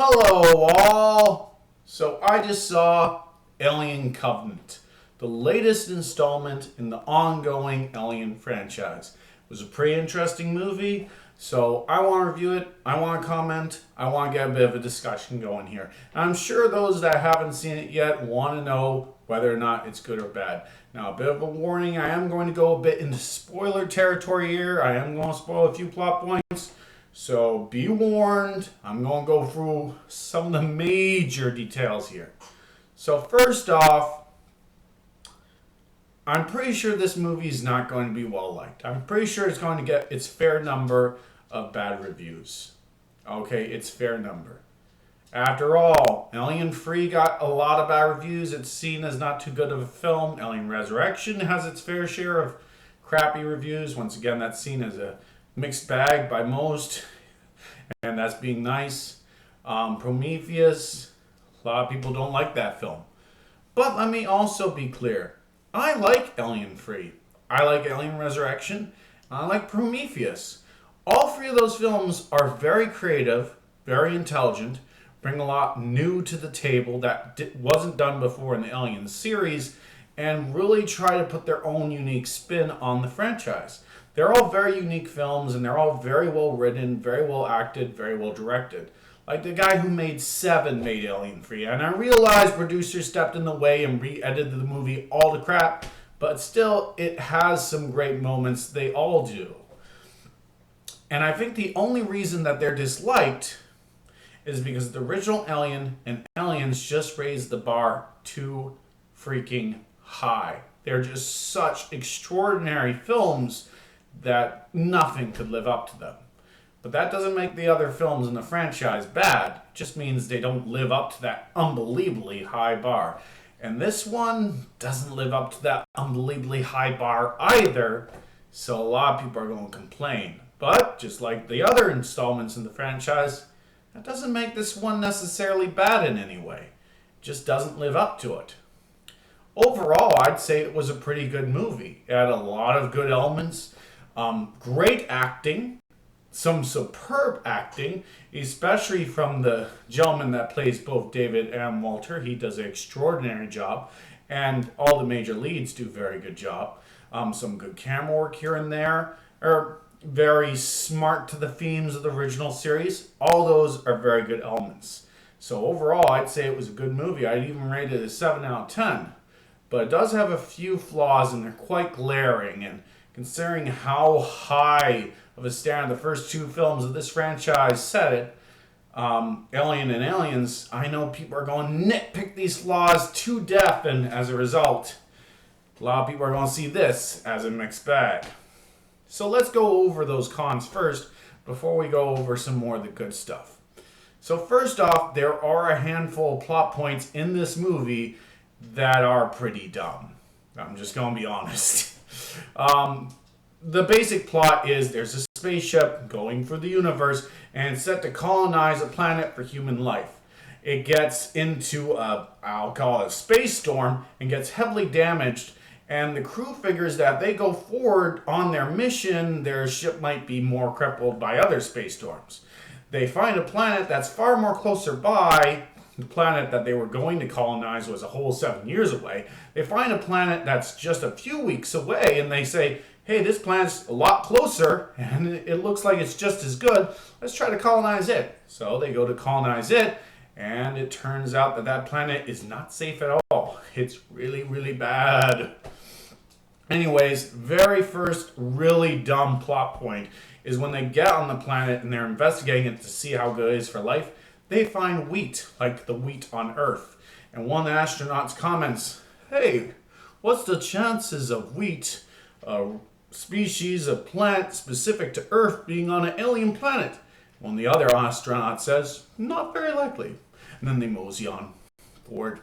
Hello all! So I just saw Alien Covenant, the latest installment in the ongoing Alien franchise. It was a pretty interesting movie, so I want to review it, I want to comment, I want to get a bit of a discussion going here. And I'm sure those that haven't seen it yet want to know whether or not it's good or bad. Now, a bit of a warning, I am going to go a bit into spoiler territory here. I am going to spoil a few plot points. So be warned, I'm going to go through some of the major details here. So first off, I'm pretty sure this movie is not going to be well liked. I'm pretty sure it's going to get its fair number of bad reviews. Okay, its fair number. After all, Alien 3 got a lot of bad reviews. It's seen as not too good of a film. Alien Resurrection has its fair share of crappy reviews. Once again, that's seen as a mixed bag by most, and that's being nice. Prometheus, a lot of people don't like that film. But let me also be clear. I like Alien 3. I like Alien Resurrection. I like Prometheus. All three of those films are very creative, very intelligent, bring a lot new to the table that wasn't done before in the Alien series, and really try to put their own unique spin on the franchise. They're all very unique films, and they're all very well written, very well acted, very well directed. Like the guy who made Seven made Alien 3, and I realize producers stepped in the way and re-edited the movie all to crap, but still, it has some great moments. They all do. And I think the only reason that they're disliked is because the original Alien and Aliens just raised the bar too freaking high. They're just such extraordinary films that nothing could live up to them. But that doesn't make the other films in the franchise bad. It just means they don't live up to that unbelievably high bar. And this one doesn't live up to that unbelievably high bar either, so a lot of people are going to complain. But just like the other installments in the franchise, that doesn't make this one necessarily bad in any way. It just doesn't live up to it. Overall, I'd say it was a pretty good movie. It had a lot of good elements. Great acting, some superb acting, especially from the gentleman that plays both David and Walter. He does an extraordinary job, and all the major leads do a very good job. Some good camera work here and there, are very smart to the themes of the original series. All those are very good elements. So overall, I'd say it was a good movie. I'd even rate it a 7 out of 10. But it does have a few flaws, and they're quite glaring, and considering how high of a standard the first two films of this franchise set it, Alien and Aliens, I know people are going to nitpick these flaws to death, and as a result, a lot of people are going to see this as a mixed bag. So let's go over those cons first before we go over some more of the good stuff. So first off, there are a handful of plot points in this movie that are pretty dumb. I'm just going to be honest. The basic plot is there's a spaceship going through the universe and it's set to colonize a planet for human life. It gets into I'll call it a space storm and gets heavily damaged, and the crew figures that they go forward on their mission, their ship might be more crippled by other space storms. They find a planet that's far more closer by. The planet that they were going to colonize was a whole 7 years away. They find a planet that's just a few weeks away, and they say, hey, this planet's a lot closer, and it looks like it's just as good. Let's try to colonize it. So they go to colonize it, and it turns out that that planet is not safe at all. It's really, really bad. Anyways, very first really dumb plot point is when they get on the planet and they're investigating it to see how good it is for life, they find wheat, like the wheat on Earth. And one of the astronauts comments, hey, what's the chances of wheat, a species of plant specific to Earth, being on an alien planet? When the other astronaut says, not very likely. And then they mosey on forward.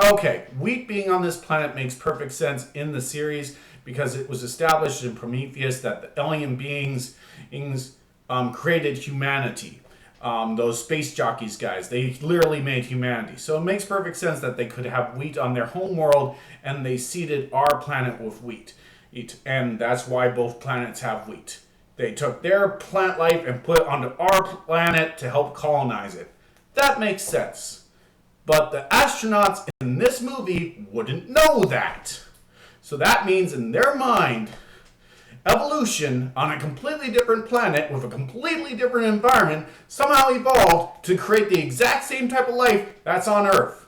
Okay, wheat being on this planet makes perfect sense in the series because it was established in Prometheus that the alien beings created humanity. Those space jockeys guys, they literally made humanity. So it makes perfect sense that they could have wheat on their home world, and they seeded our planet with wheat. And that's why both planets have wheat. They took their plant life and put it onto our planet to help colonize it. That makes sense. But the astronauts in this movie wouldn't know that. So that means in their mind, evolution on a completely different planet with a completely different environment somehow evolved to create the exact same type of life that's on Earth.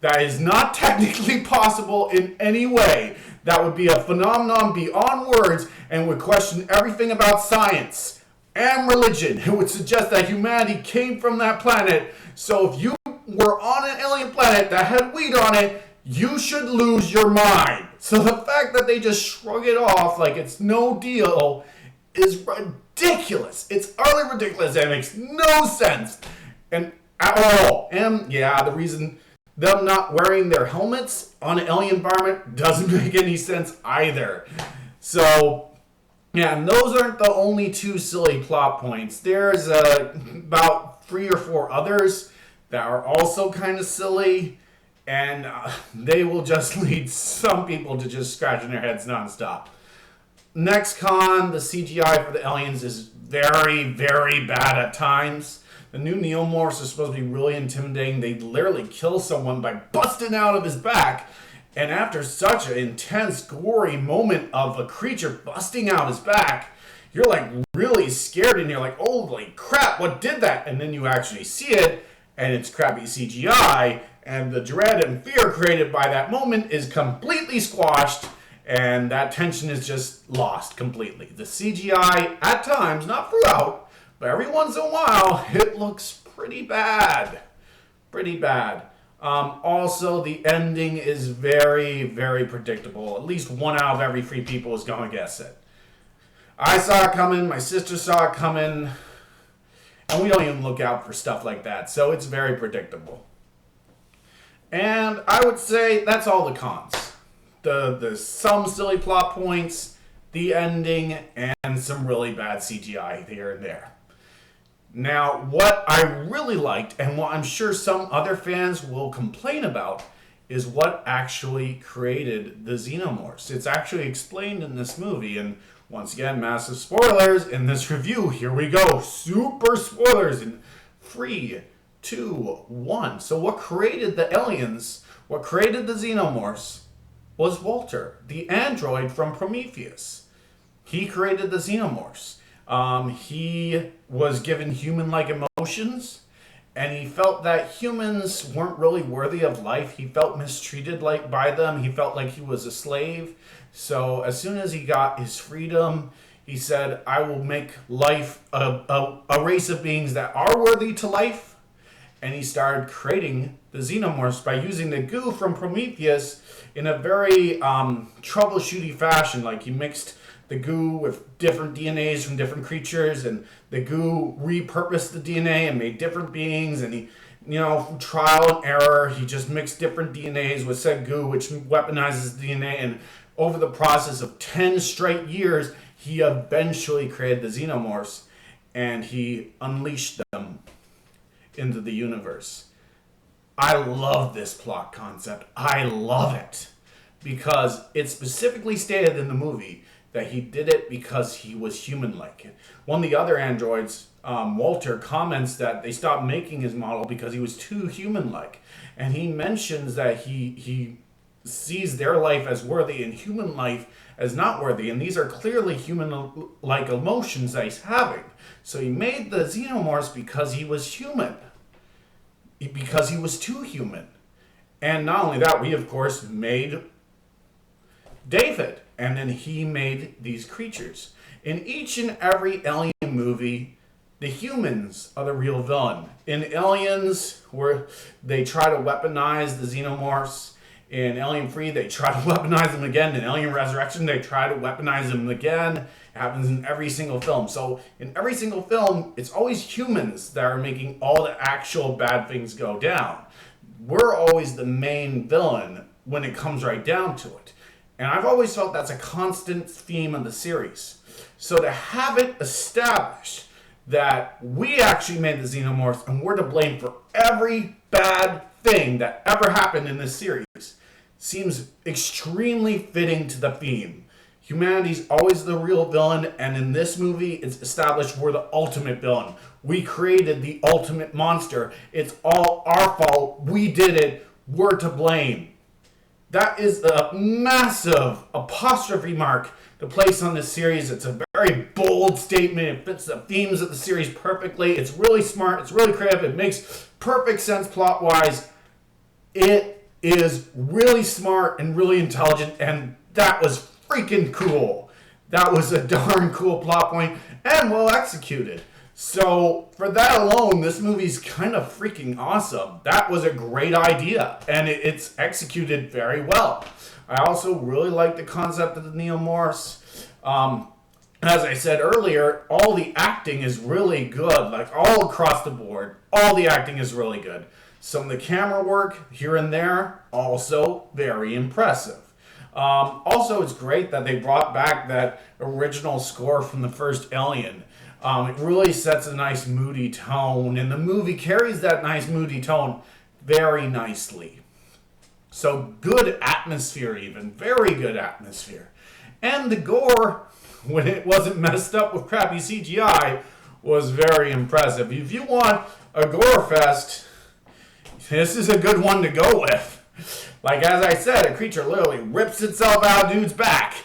That is not technically possible in any way. That would be a phenomenon beyond words and would question everything about science and religion. It would suggest that humanity came from that planet. So if you were on an alien planet that had weed on it, you should lose your mind. So the fact that they just shrug it off like it's no deal is ridiculous. It's utterly ridiculous and makes no sense and at all. And yeah, the reason them not wearing their helmets on an alien environment doesn't make any sense either. So yeah, and those aren't the only two silly plot points. There's about 3 or 4 others that are also kind of silly. And they will just lead some people to just scratching their heads nonstop. Next con, the CGI for the aliens is very, very bad at times. The new Neomorphs are supposed to be really intimidating. They literally kill someone by busting out of his back. And after such an intense, gory moment of a creature busting out his back, you're like really scared and you're like, holy crap, what did that? And then you actually see it, and it's crappy CGI. And the dread and fear created by that moment is completely squashed, and that tension is just lost completely. The CGI, at times, not throughout, but every once in a while, it looks pretty bad. Pretty bad. Also, the ending is very, very predictable. At least 1 out of every 3 people is going to guess it. I saw it coming, my sister saw it coming, and we don't even look out for stuff like that, so it's very predictable. And I would say that's all the cons. The some silly plot points, the ending, and some really bad CGI here and there. Now, what I really liked, and what I'm sure some other fans will complain about, is what actually created the Xenomorphs. It's actually explained in this movie, and once again, massive spoilers in this review. Here we go. Super spoilers in 3, 2, 1. So what created the aliens, what created the Xenomorphs, was Walter, the android from Prometheus. He created the Xenomorphs. He was given human-like emotions, and he felt that humans weren't really worthy of life. He felt mistreated by them. He felt like he was a slave. So as soon as he got his freedom, he said, I will make life a race of beings that are worthy to life. And he started creating the Xenomorphs by using the goo from Prometheus in a very troubleshooty fashion. Like he mixed the goo with different DNAs from different creatures, and the goo repurposed the DNA and made different beings. And he, trial and error, he just mixed different DNAs with said goo, which weaponizes DNA. And over the process of 10 straight years, he eventually created the Xenomorphs, and he unleashed them into the universe. I love this plot concept. I love it because it's specifically stated in the movie that he did it because he was human-like. One of the other androids, Walter, comments that they stopped making his model because he was too human-like. And he mentions that he sees their life as worthy and human life as not worthy. And these are clearly human-like emotions that he's having. So he made the Xenomorphs because he was human. Because he was too human. And not only that, we of course made David. And then he made these creatures. In each and every Alien movie, the humans are the real villain. In Aliens, where they try to weaponize the Xenomorphs. In Alien 3, they try to weaponize them again. In Alien Resurrection, they try to weaponize them again. It happens in every single film. So in every single film, it's always humans that are making all the actual bad things go down. We're always the main villain when it comes right down to it. And I've always felt that's a constant theme of the series. So to have it established that we actually made the Xenomorphs and we're to blame for every bad thing that ever happened in this series seems extremely fitting to the theme. Humanity's always the real villain, and in this movie, it's established we're the ultimate villain. We created the ultimate monster. It's all our fault. We did it. We're to blame. That is a massive apostrophe mark to place on this series. It's a very bold statement. It fits the themes of the series perfectly. It's really smart. It's really creative. It makes perfect sense plot-wise. It is really smart and really intelligent, and that was freaking cool. That was a darn cool plot point and well executed. So for that alone, this movie's kind of freaking awesome. That was a great idea, and it's executed very well. I also really like the concept of the Neomorphs. As I said earlier, all the acting is really good, like all across the board. All the acting is really good. Some of the camera work here and there, also very impressive. Also, it's great that they brought back that original score from the first Alien. It really sets a nice moody tone, and the movie carries that nice moody tone very nicely. So good atmosphere even, very good atmosphere. And the gore, when it wasn't messed up with crappy CGI, was very impressive. If you want a gore fest, this is a good one to go with. Like, as I said, a creature literally rips itself out of dude's back.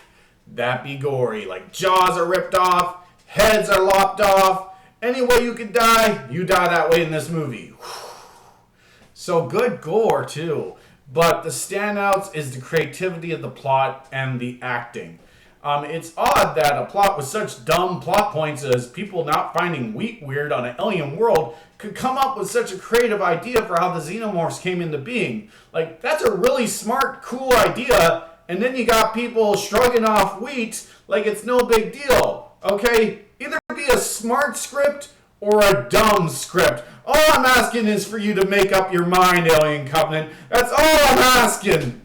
That be gory. Like, jaws are ripped off, heads are lopped off. Any way you could die, you die that way in this movie. So good gore, too. But the standouts is the creativity of the plot and the acting. It's odd that a plot with such dumb plot points as people not finding wheat weird on an alien world could come up with such a creative idea for how the xenomorphs came into being. Like, that's a really smart, cool idea, and then you got people shrugging off wheat like it's no big deal. Okay? Either be a smart script or a dumb script. All I'm asking is for you to make up your mind, Alien Covenant. That's all I'm asking.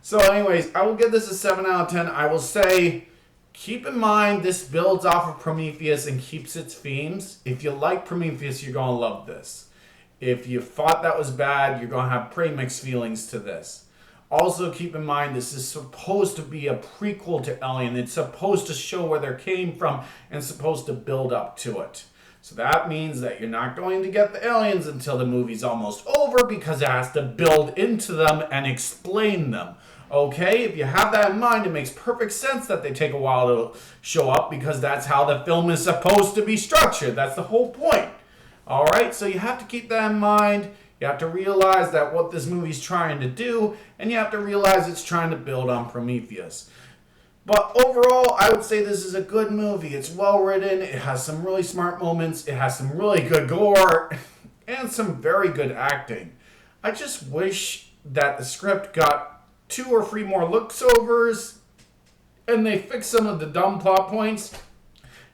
So anyways, I will give this a 7 out of 10. I will say, keep in mind this builds off of Prometheus and keeps its themes. If you like Prometheus, you're going to love this. If you thought that was bad, you're going to have pretty mixed feelings to this. Also, keep in mind this is supposed to be a prequel to Alien. It's supposed to show where they came from and supposed to build up to it. So that means that you're not going to get the aliens until the movie's almost over because it has to build into them and explain them. Okay, if you have that in mind, it makes perfect sense that they take a while to show up because that's how the film is supposed to be structured. That's the whole point. All right, so you have to keep that in mind. You have to realize that what this movie's trying to do, and you have to realize it's trying to build on Prometheus. But overall, I would say this is a good movie. It's well written. It has some really smart moments. It has some really good gore and some very good acting. I just wish that the script got 2 or 3 more looks-overs, and they fixed some of the dumb plot points,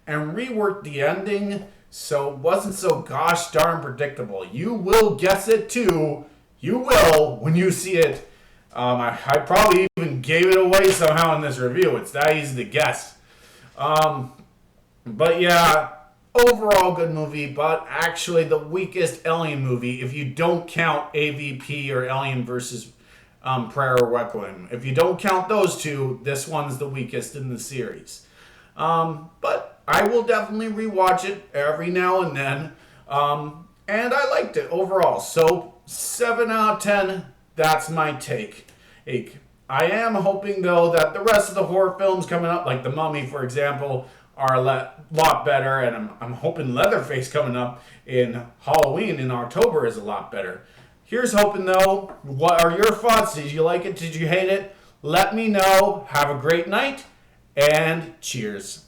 and reworked the ending so it wasn't so gosh darn predictable. You will guess it too. You will when you see it. I probably even gave it away somehow in this review. It's that easy to guess. But yeah, overall good movie, but actually the weakest Alien movie if you don't count AVP or Alien versus Prayer or Requiem. If you don't count those two, this one's the weakest in the series. But I will definitely rewatch it every now and then. And I liked it overall. So 7 out of 10, that's my take. I am hoping, though, that the rest of the horror films coming up, like The Mummy, for example, are a lot better. And I'm hoping Leatherface coming up in Halloween in October is a lot better. Here's hoping, though. What are your thoughts? Did you like it? Did you hate it? Let me know. Have a great night, and cheers.